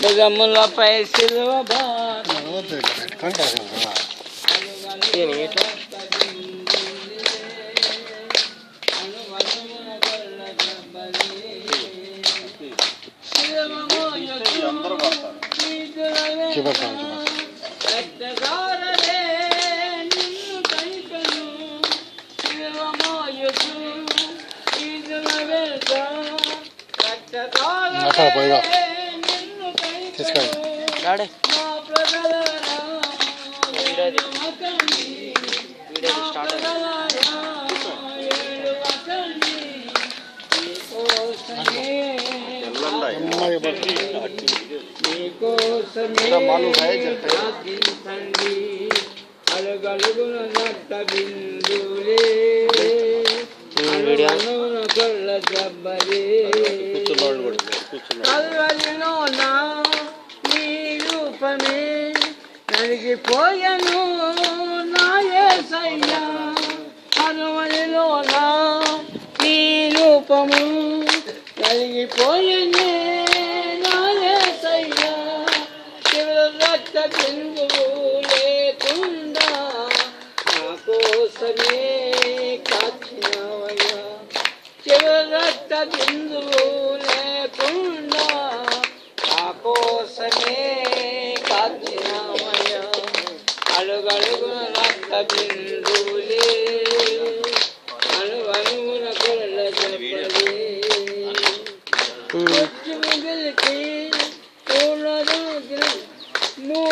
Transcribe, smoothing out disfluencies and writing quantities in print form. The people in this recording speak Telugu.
భుజములపై సిలువ భారం అలుగలుగున నట్ట బిందులే కొల్ల జబ్బలే కల్వలిలో నా నీ రూపమే నలిగిపోయను నా యేసయ్యా కల్వలిలో నా నీ రూపము నలిగిపోయనే నా యేసయ్యా రక్త బిందువు లేకుండా నా కోసమే కాచినవయ్యా రక్త బిందువు లేకుండా నా కోసమే కాచినవయ్యా అడుగడుగున రక్త బిందువులే అణువణువున కొల్ల చెప్పలే మిగిలికి